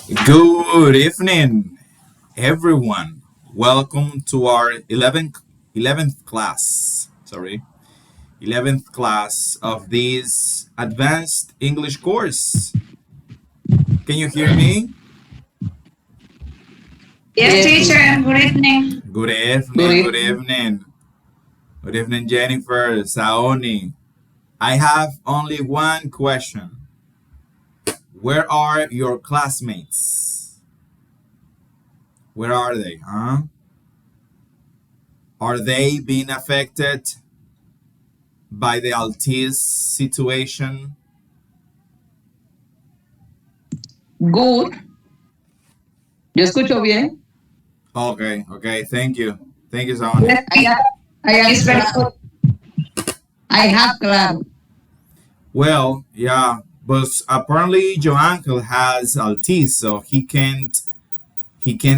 Good evening, everyone. Welcome to our 11th class. 11th class of this advanced English course. Can you hear me? Yes, Yes, teacher. teacher. Good evening. Good Good evening, good evening. evening. Good evening, Jennifer, Saoni. I have only one question. Where are your classmates? Where are they, huh? Are they being affected by the Altice situation? Good. Yo escucho bien. Okay, okay. Thank you. Thank you, Yes, Saoni. Allá, allá it's es very good. claro. I have claro. Well, yeah, but apparently your uncle has Altice, so he can't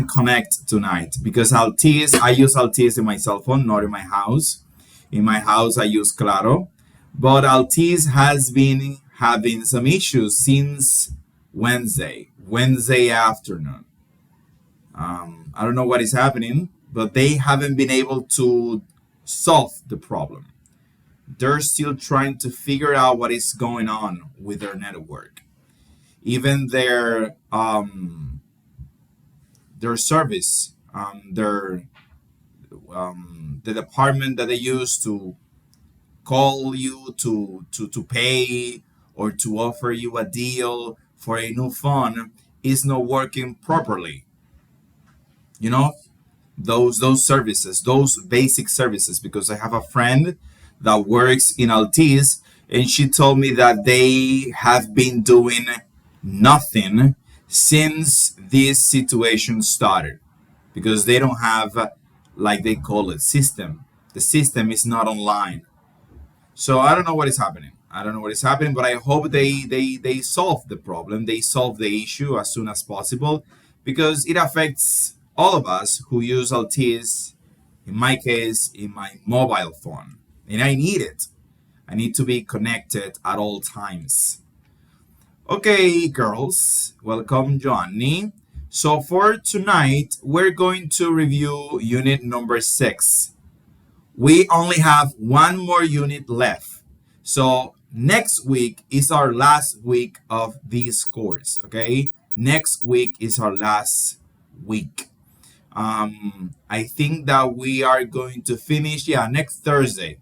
connect tonight because Altice. I use Altice in my cell phone, not in my house. In my house, I use Claro, but Altice has been having some issues since Wednesday afternoon. I don't know what is happening, but they haven't been able to solve the problem. They're still trying to figure out what is going on with their network. Even their service, the department that they use to call you to pay or to offer you a deal for a new phone is not working properly. You know, those services, those basic services, because I have a friend that works in Altice and she told me that they have been doing nothing since this situation started because they don't have like they call it system. The system is not online. So I don't know what is happening. I don't know what is happening, but I hope they solve the problem. They solve the issue as soon as possible because it affects all of us who use Altice. In my case, in my mobile phone, and I need it. I need to be connected at all times. Okay, girls, welcome, Johnny. So for tonight, we're going to review unit number 6. We only have one more unit left. So next week is our last week of this course. Okay, next week is our last week. I think that we are going to finish. Yeah, next Thursday.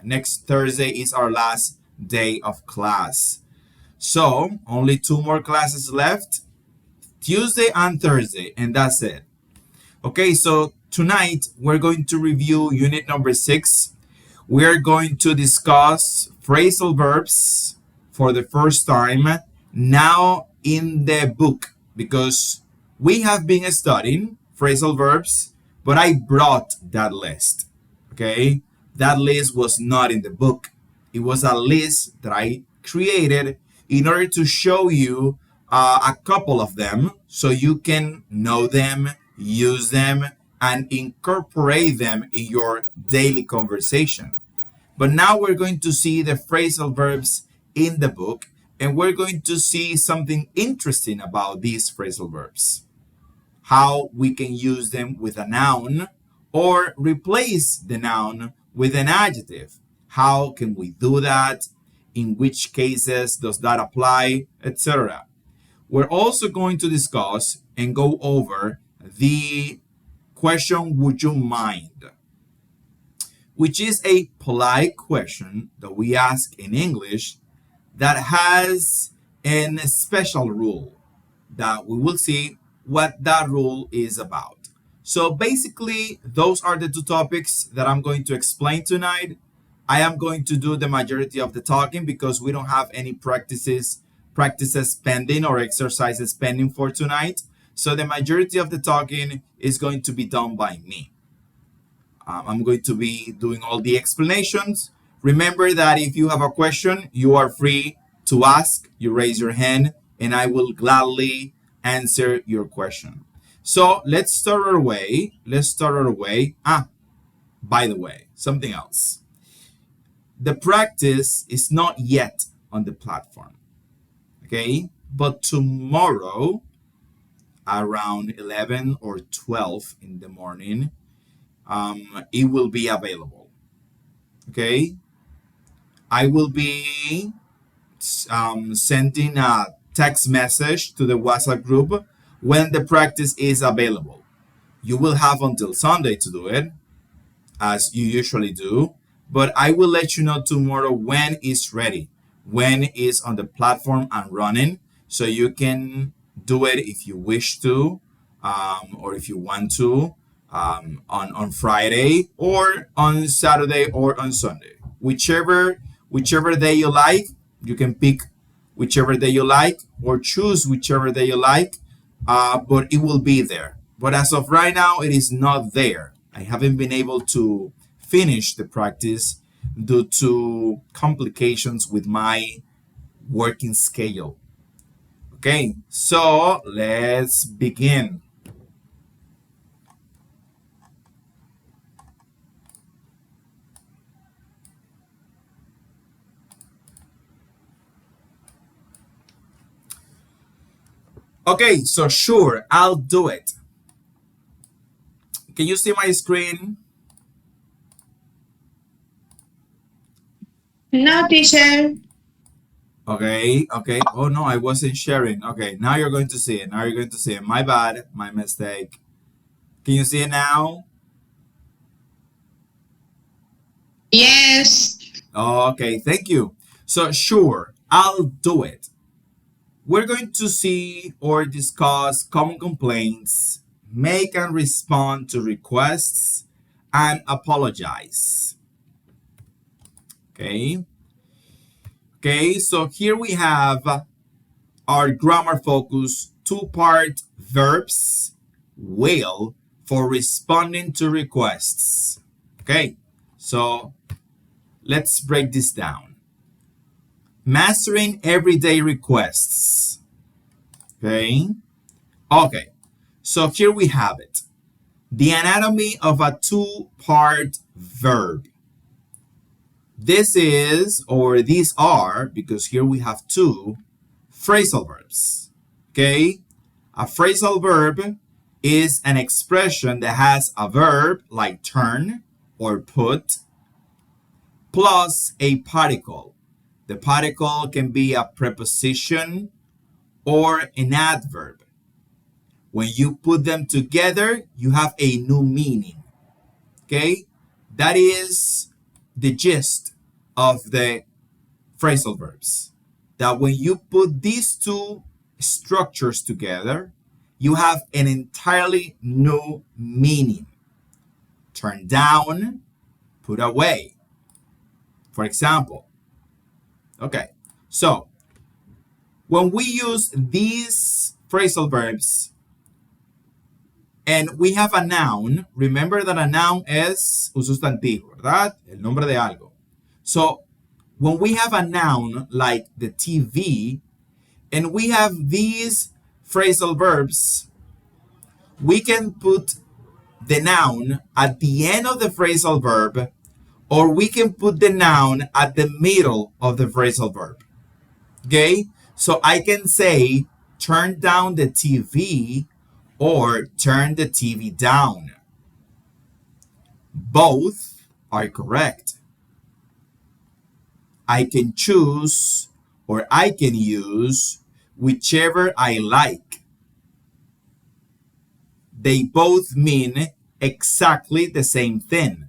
Next Thursday is our last day of class. So only two more classes left, Tuesday and Thursday, and that's it. Okay, so tonight we're going to review unit number 6. We're going to discuss phrasal verbs for the first time now in the book because we have been studying phrasal verbs, but I brought that list. Okay, that list was not in the book, it was a list that I created in order to show you a couple of them so you can know them, use them, and incorporate them in your daily conversation. But now we're going to see the phrasal verbs in the book, and we're going to see something interesting about these phrasal verbs. How we can use them with a noun or replace the noun with an adjective. How can we do that? In which cases does that apply? Etc. We're also going to discuss and go over the question, would you mind? Which is a polite question that we ask in English that has a special rule that we will see what that rule is about. So basically, those are the two topics that I'm going to explain tonight. I am going to do the majority of the talking because we don't have any practices pending or exercises pending for tonight. So the majority of the talking is going to be done by me. I'm going to be doing all the explanations. Remember that if you have a question, you are free to ask. You raise your hand, and I will gladly answer your question. So let's start our way. Let's start our way. By the way, something else. The practice is not yet on the platform. Okay? But tomorrow around 11 or 12 in the morning, it will be available. Okay, I will be sending a text message to the WhatsApp group when the practice is available. You will have until Sunday to do it, as you usually do, but I will let you know tomorrow when it's ready, when it's on the platform and running, so you can do it if you wish to, or if you want to, on Friday or on Saturday or on Sunday, whichever day you like. You can pick whichever day you like or choose whichever day you like, but it will be there. But as of right now, it is not there. I haven't been able to finish the practice due to complications with my working schedule. Okay, so let's begin. Okay, so sure, I'll do it. Can you see my screen? No, teacher. Okay, okay. Oh no, I wasn't sharing. Okay, now you're going to see it. Now you're going to see it. My bad, my mistake. Can you see it now? Yes. Okay, thank you. So, sure, I'll do it. We're going to see or discuss common complaints, make and respond to requests, and apologize. Okay. Okay, so here we have our grammar focus two-part verbs will for responding to requests. Okay, so let's break this down. Mastering everyday requests. Okay. Okay. So here we have it. The anatomy of a two-part verb. This is, or these are, because here we have two, phrasal verbs. Okay. A phrasal verb is an expression that has a verb like turn or put plus a particle. The particle can be a preposition or an adverb. When you put them together, you have a new meaning. Okay? That is the gist of the phrasal verbs. That when you put these two structures together, you have an entirely new meaning. Turn down, put away. For example, okay, so when we use these phrasal verbs and we have a noun, remember that a noun es un sustantivo, ¿verdad? El nombre de algo. So when we have a noun like the TV and we have these phrasal verbs, we can put the noun at the end of the phrasal verb, or we can put the noun at the middle of the phrasal verb. Okay? So I can say, turn down the TV or turn the TV down. Both are correct. I can choose or I can use whichever I like. They both mean exactly the same thing.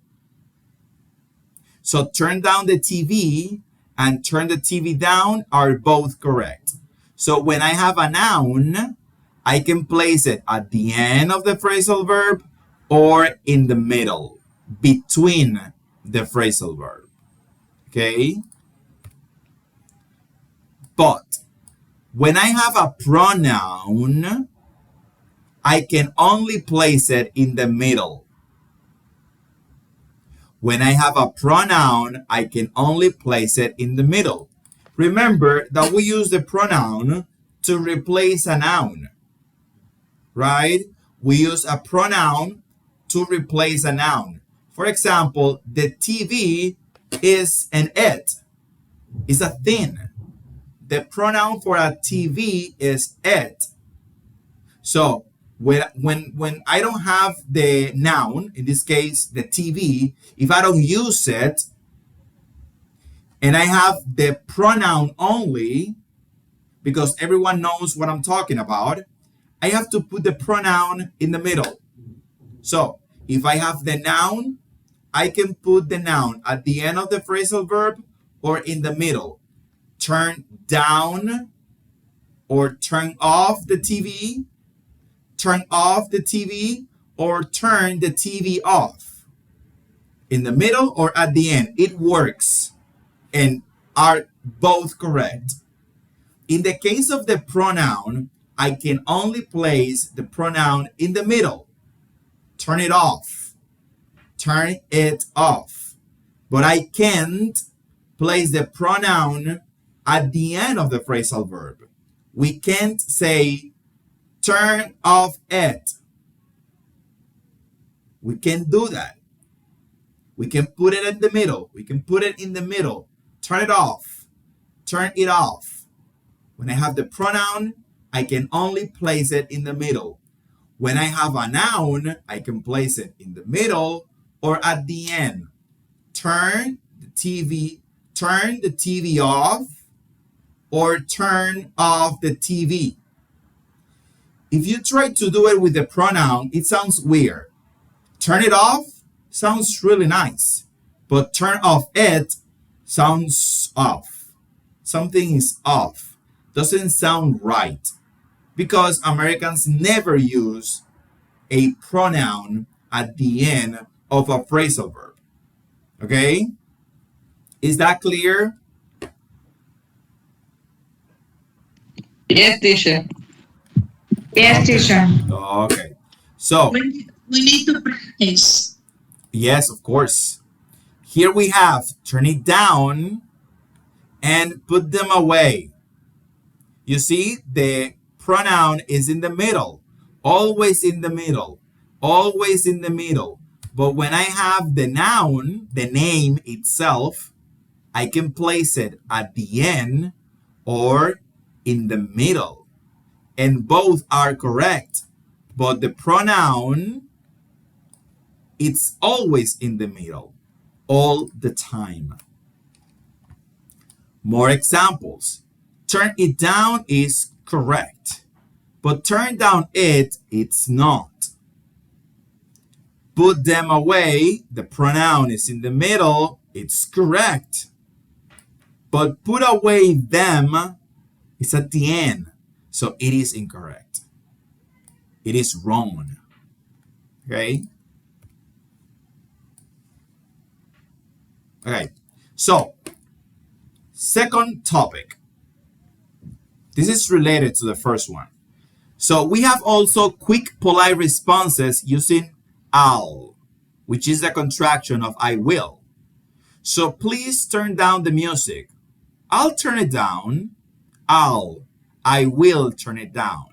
So turn down the TV and turn the TV down are both correct. So when I have a noun, I can place it at the end of the phrasal verb or in the middle, between the phrasal verb. Okay? But when I have a pronoun, I can only place it in the middle. When I have a pronoun, I can only place it in the middle. Remember that we use the pronoun to replace a noun, right? We use a pronoun to replace a noun. For example, the TV is an it, is a thing. The pronoun for a TV is it. So When I don't have the noun, in this case the TV, if I don't use it and I have the pronoun only, because everyone knows what I'm talking about, I have to put the pronoun in the middle. So if I have the noun, I can put the noun at the end of the phrasal verb or in the middle. Turn down or turn off the TV, turn off the TV, or turn the TV off. In the middle or at the end, it works and are both correct. In the case of the pronoun, I can only place the pronoun in the middle. Turn it off. Turn it off. But I can't place the pronoun at the end of the phrasal verb. We can't say turn off it. We can't do that. We can put it in the middle. We can put it in the middle. Turn it off. Turn it off. When I have the pronoun, I can only place it in the middle. When I have a noun, I can place it in the middle or at the end. Turn the TV off, or turn off the TV. If you try to do it with the pronoun, it sounds weird. Turn it off sounds really nice, but turn off it sounds off. Something is off. Doesn't sound right, because Americans never use a pronoun at the end of a phrasal verb. Okay? Is that clear? Yes, teacher. Yes, Okay. teacher. Okay. So, We need to practice. yes, of course. Here we have turn it down and put them away. You see, the pronoun is in the middle, always in the middle, always in the middle. But when I have the noun, the name itself, I can place it at the end or in the middle. And both are correct. But the pronoun, it's always in the middle, all the time. More examples. Turn it down is correct, but turn down it's not. Put them away, the pronoun is in the middle, it's correct. But put away them is at the end, so it is incorrect. It is wrong. Okay? Okay, so second topic. This is related to the first one. So we have also quick polite responses using I'll, which is a contraction of I will. So please turn down the music. I'll turn it down. I will turn it down.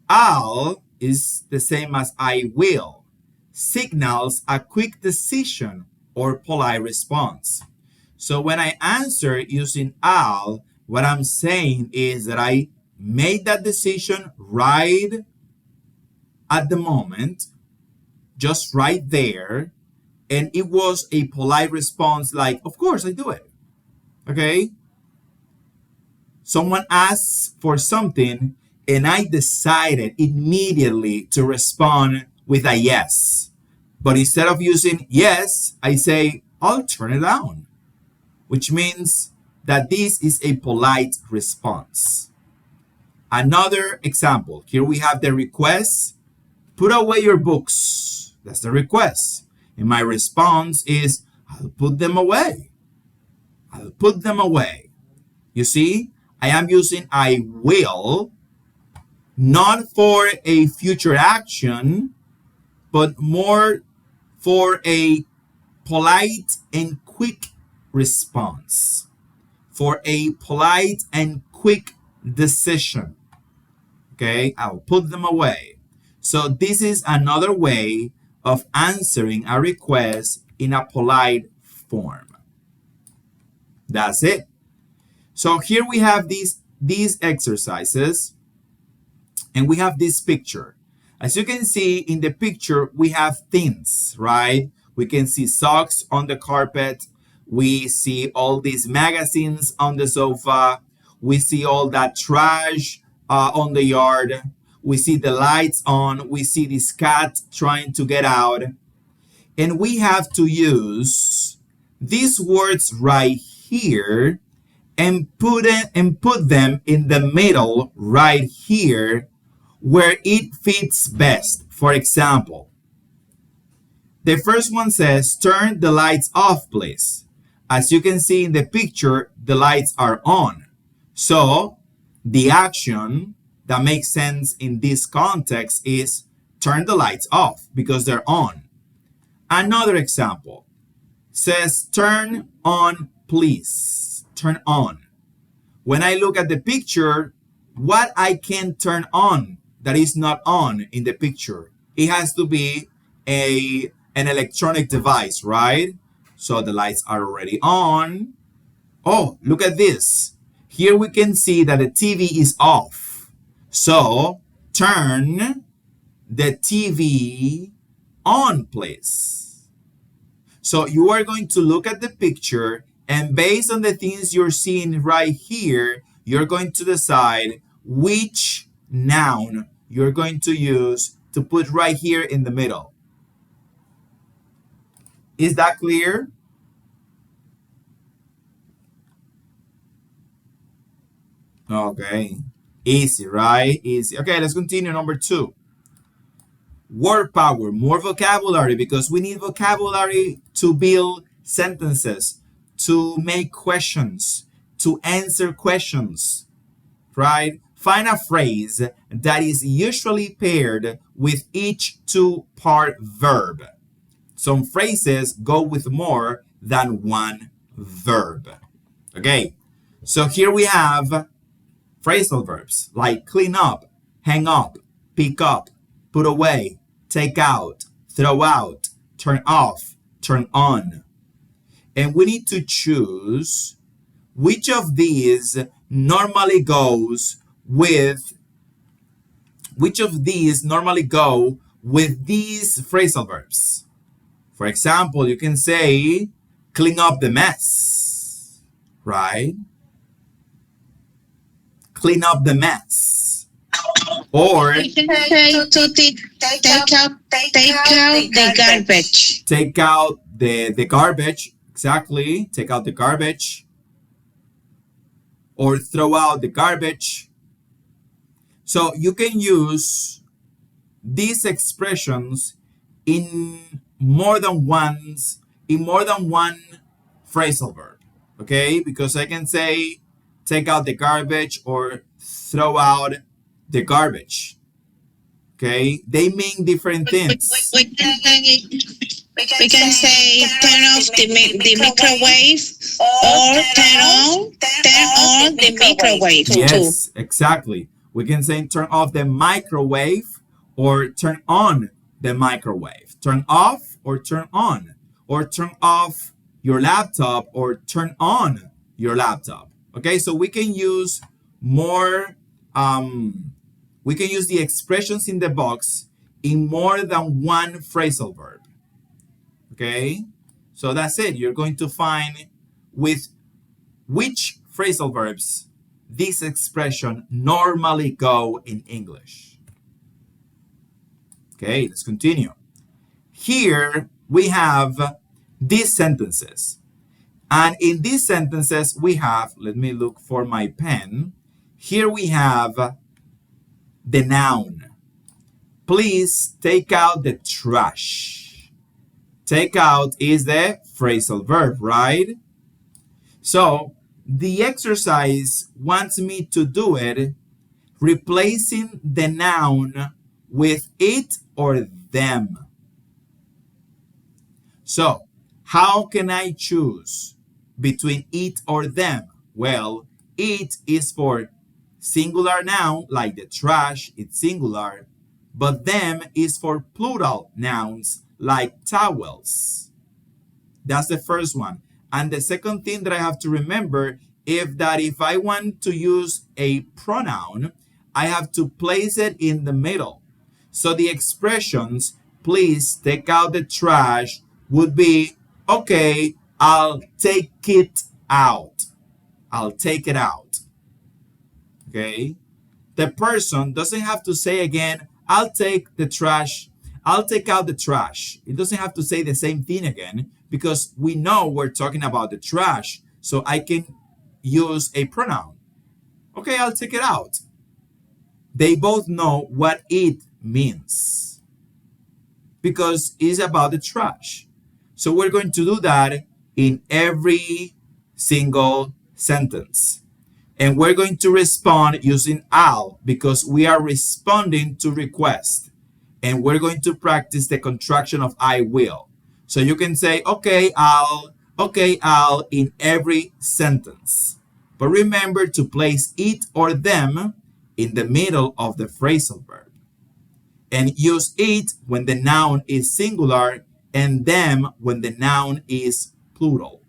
I'll is the same as I will. Signals a quick decision or polite response. So when I answer using I'll, what I'm saying is that I made that decision right at the moment, just right there, and it was a polite response like, of course I do it. Okay? Someone asks for something and I decided immediately to respond with a yes. But instead of using yes, I say, I'll turn it down, which means that this is a polite response. Another example, here we have the request, put away your books. That's the request. And my response is, I'll put them away. I'll put them away. You see, I am using I will, not for a future action, but more for a polite and quick response, for a polite and quick decision. Okay, I'll put them away. So this is another way of answering a request in a polite form. That's it. So here we have these exercises, and we have this picture. As you can see in the picture, we have things, right? We can see socks on the carpet. We see all these magazines on the sofa. We see all that trash on the yard. We see the lights on. We see this cat trying to get out. And we have to use these words right here and put them in the middle right here where it fits best. For example, the first one says, turn the lights off, please. As you can see in the picture, the lights are on. So the action that makes sense in this context is turn the lights off because they're on. Another example says, turn on, please. Turn on. When I look at the picture, what I can turn on that is not on in the picture, it has to be an electronic device, right? So the lights are already on. Oh, look at this. Here we can see that the TV is off. So turn the TV on, please. So you are going to look at the picture, and based on the things you're seeing right here, you're going to decide which noun you're going to use to put right here in the middle. Is that clear? Okay. Easy, right? Easy. Okay, let's continue. Number 2. Word power, more vocabulary, because we need vocabulary to build sentences, to make questions, to answer questions, right? Find a phrase that is usually paired with each two-part verb. Some phrases go with more than one verb. Okay, so here we have phrasal verbs like clean up, hang up, pick up, put away, take out, throw out, turn off, turn on. And we need to choose which of these normally goes with these phrasal verbs. For example, you can say clean up the mess, right? Clean up the mess. Or You can say to take out the garbage. take out the garbage. Exactly. Take out the garbage. Or throw out the garbage. So you can use these expressions in more than one phrasal verb. Okay? Because I can say take out the garbage or throw out the garbage. Okay? They mean different things. We can say turn off the microwave or turn on the microwave Yes, exactly. We can say turn off the microwave or turn on the microwave. Turn off or turn on. Or turn off your laptop or turn on your laptop. Okay, so we can use more, we can use the expressions in the box in more than one phrasal verb. Okay, so that's it. You're going to find with which phrasal verbs this expression normally go in English. Okay, let's continue. Here we have these sentences. And in these sentences we have, let me look for my pen. Here we have the noun. Please take out the trash. Take out is the phrasal verb, right? So the exercise wants me to do it replacing the noun with it or them. So how can I choose between it or them? Well, it is for singular noun like the trash, it's singular, but them is for plural nouns like towels. That's the first one. And the second thing that I have to remember is that if I want to use a pronoun, I have to place it in the middle. So the expressions, please take out the trash, would be, okay, I'll take it out. I'll take it out. Okay? The person doesn't have to say again, I'll take the trash. I'll take out the trash. It doesn't have to say the same thing again because we know we're talking about the trash. So I can use a pronoun. Okay, I'll take it out. They both know what it means because it's about the trash. So we're going to do that in every single sentence. And we're going to respond using I'll because we are responding to request. And we're going to practice the contraction of I will. So you can say, okay, I'll in every sentence. But remember to place it or them in the middle of the phrasal verb. And use it when the noun is singular and them when the noun is plural.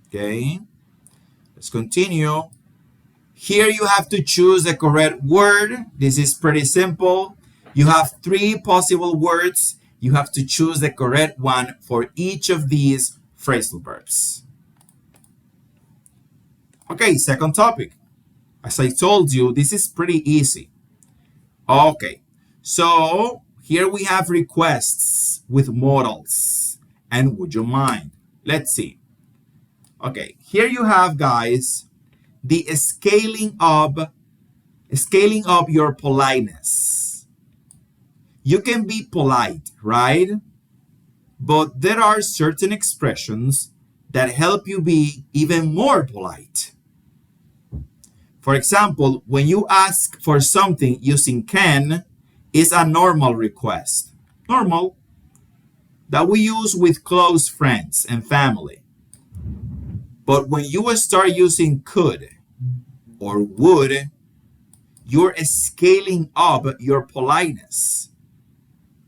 Okay, let's continue. Here you have to choose the correct word. This is pretty simple. You have 3 possible words. You have to choose the correct one for each of these phrasal verbs. Okay, second topic. As I told you, this is pretty easy. Okay, so here we have requests with modals. And would you mind? Let's see. Okay, here you have, guys, the scaling up your politeness. You can be polite, right? But there are certain expressions that help you be even more polite. For example, when you ask for something using can, is a normal request. Normal. That we use with close friends and family. But when you start using could or would, you're scaling up your politeness.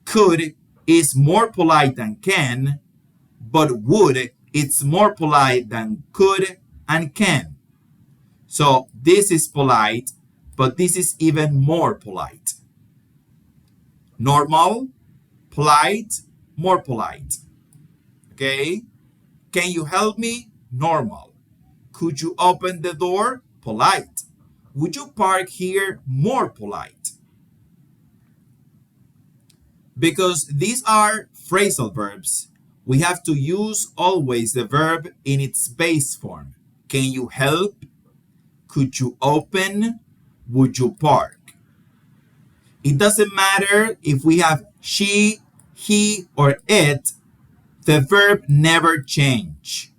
Could is more polite than can, but would it's more polite than could and can. So this is polite, but this is even more polite. Normal, polite, more polite. Okay? Can you help me? Normal. Could you open the door? Polite. Would you park here? More polite. Because these are phrasal verbs, we have to use always the verb in its base form. Can you help? Could you open? Would you park? It doesn't matter if we have she, he, or it, the verb never changes.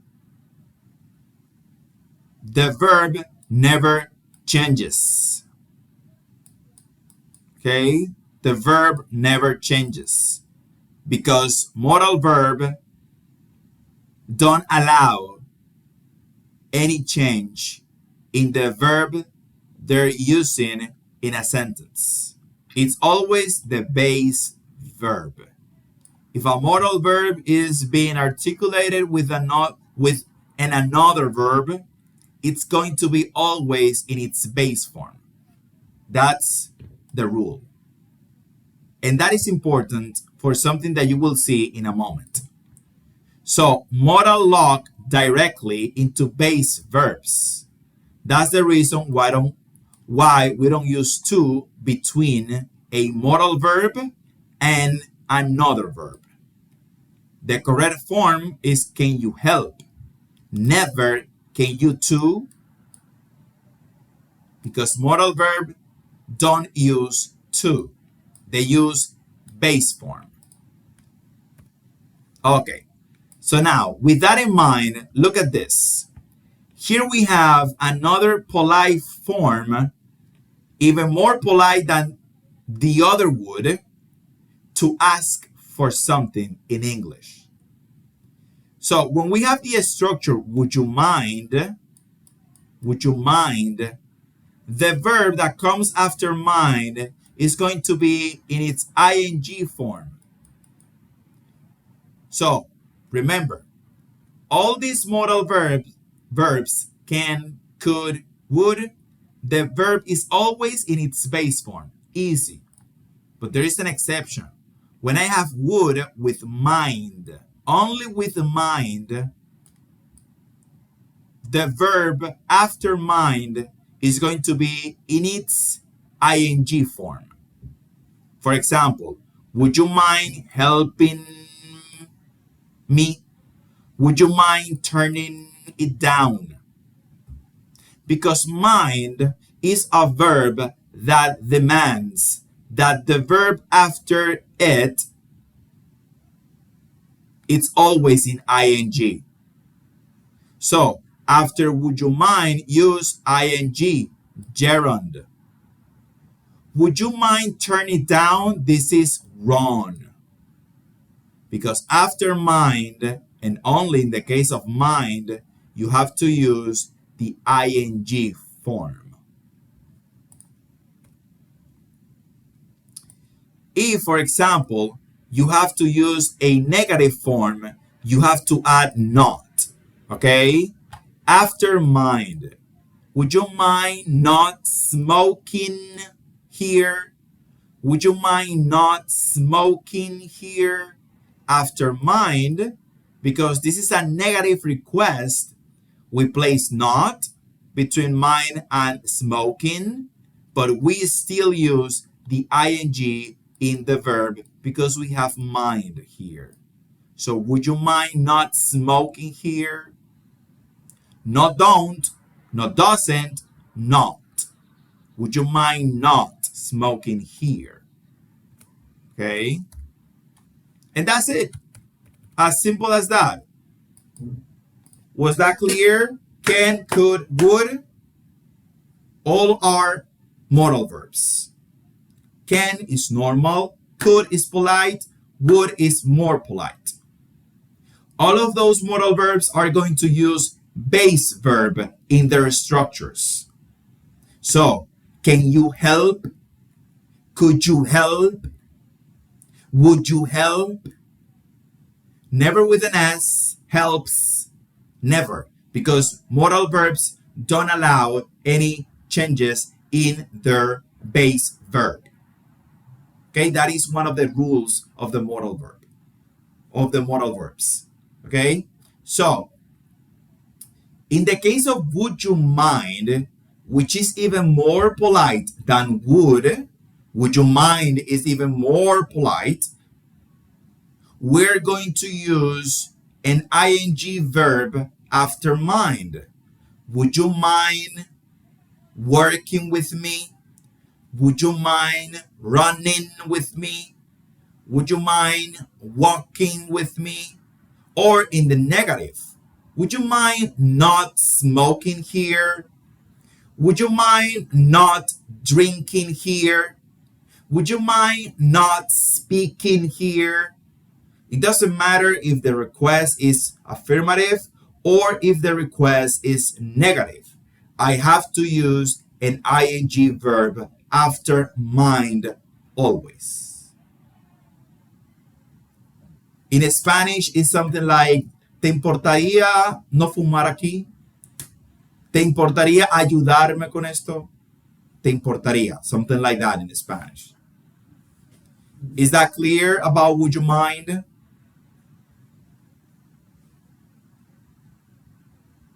The verb never changes. Okay? The verb never changes because modal verb don't allow any change in the verb they're using in a sentence. It's always the base verb. If a modal verb is being articulated with another verb, it's going to be always in its base form. That's the rule. And that is important for something that you will see in a moment. So modal lock directly into base verbs. That's the reason why we don't use to between a modal verb and another verb. The correct form is can you help? Never can you too, because modal verb don't use to. They use base form. Okay, so now with that in mind, look at this. Here we have another polite form, even more polite than the other would, to ask for something in English. So when we have the structure, would you mind, the verb that comes after mind is going to be in its ing form. So remember, all these modal verbs can, could, would, the verb is always in its base form. Easy. But there is an exception. When I have would with mind, only with mind, the verb after mind is going to be in its ing form. For example, would you mind helping me? Would you mind turning it down? Because mind is a verb that demands that the verb after it's always in ing. So after would you mind, use ing, gerund. Would you mind turning it down? This is wrong. Because after mind, and only in the case of mind, you have to use the ing form. If, for example, you have to use a negative form, you have to add not. Okay? After mind, would you mind not smoking here? Would you mind not smoking here? After mind, because this is a negative request, we place not between mind and smoking, but we still use the ing in the verb because we have mind here. So would you mind not smoking here? Not don't, not doesn't, not. Would you mind not smoking here? Okay? And that's it. As simple as that. Was that clear? Can, could, would. All are modal verbs. Can is normal. Could is polite. Would is more polite. All of those modal verbs are going to use base verb in their structures. So, can you help? Could you help? Would you help? Never with an S, helps, never, because modal verbs don't allow any changes in their base verb. Okay, that is one of the rules of the modal verb, of the modal verbs. Okay, so in the case of would you mind, which is even more polite than would you mind is even more polite, we're going to use an ing verb after mind. Would you mind working with me? Would you mind running with me? Would you mind walking with me? Or in the negative, would you mind not smoking here? Would you mind not drinking here? Would you mind not speaking here? It doesn't matter if the request is affirmative or if the request is negative. I have to use an ing verb after mind always. In Spanish, it's something like, ¿te importaría no fumar aquí? ¿Te importaría ayudarme con esto? ¿Te importaría? Something like that in Spanish. Is that clear about would you mind?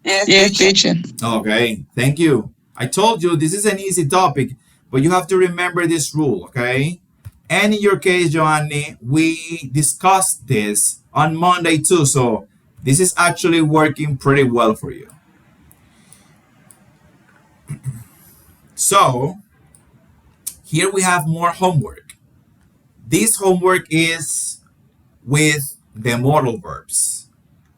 Yes, teacher. Okay, thank you. I told you this is an easy topic, but you have to remember this rule, okay? And in your case, Joanny, we discussed this on Monday too, so this is actually working pretty well for you. So, here we have more homework. This homework is with the modal verbs.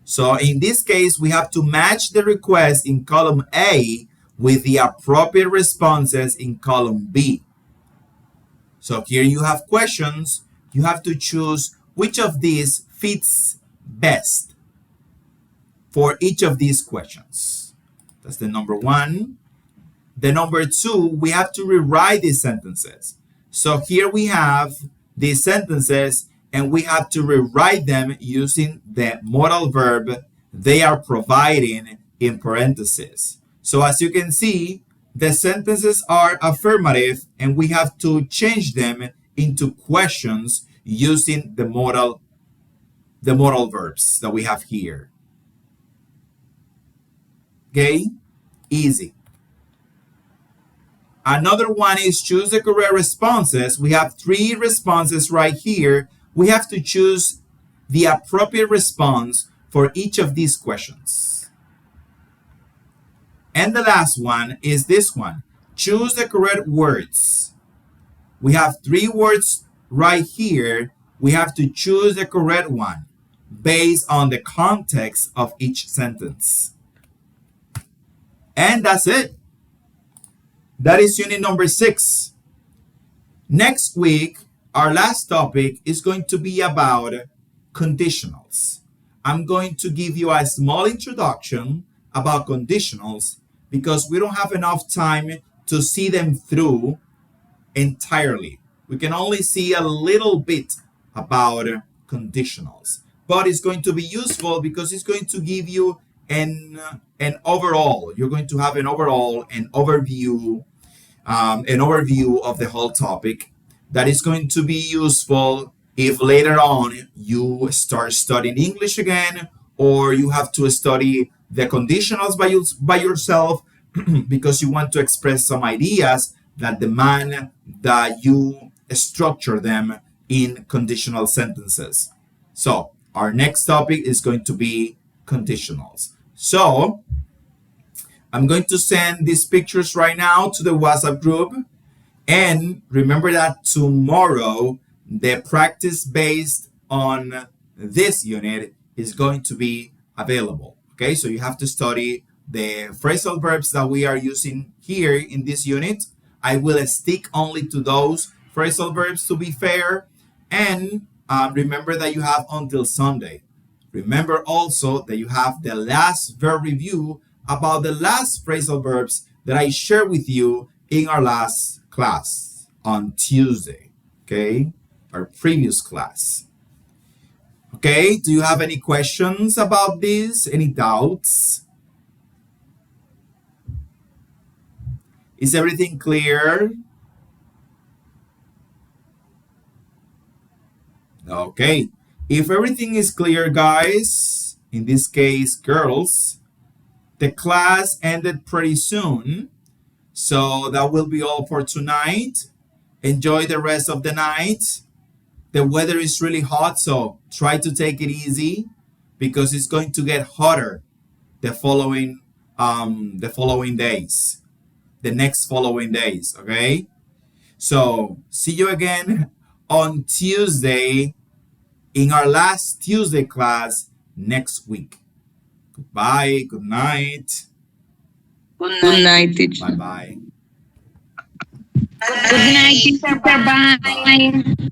So in this case, we have to match the request in column A with the appropriate responses in column B. So here you have questions. You have to choose which of these fits best for each of these questions. That's the number one. The number two, we have to rewrite these sentences. So here we have these sentences and we have to rewrite them using the modal verb they are providing in parentheses. So as you can see, the sentences are affirmative and we have to change them into questions using the modal verbs that we have here. Okay? Easy. Another one is choose the correct responses. We have 3 responses right here. We have to choose the appropriate response for each of these questions. And the last one is this one. Choose the correct words. We have 3 words right here. We have to choose the correct one based on the context of each sentence. And that's it. That is unit number 6. Next week, our last topic is going to be about conditionals. I'm going to give you a small introduction about conditionals because we don't have enough time to see them through entirely. We can only see a little bit about conditionals, but it's going to be useful because it's going to give you an overall. You're going to have an overview of the whole topic that is going to be useful if later on you start studying English again, or you have to study the conditionals by yourself because you want to express some ideas that demand that you structure them in conditional sentences. So our next topic is going to be conditionals. So I'm going to send these pictures right now to the WhatsApp group. And remember that tomorrow, the practice based on this unit is going to be available. Okay, so you have to study the phrasal verbs that we are using here in this unit. I will stick only to those phrasal verbs to be fair. And remember that you have until Sunday. Remember also that you have the last verb review about the last phrasal verbs that I shared with you in our last class on Tuesday, okay? Our previous class. Okay, do you have any questions about this? Any doubts? Is everything clear? Okay, if everything is clear, guys, in this case, girls, the class ended pretty soon. So that will be all for tonight. Enjoy the rest of the night. The weather is really hot, so try to take it easy because it's going to get hotter the following days, the next following days, okay? So see you again on Tuesday in our last Tuesday class next week. Goodbye, good night. Good night, teacher. Bye-bye. Good night, teacher. Bye.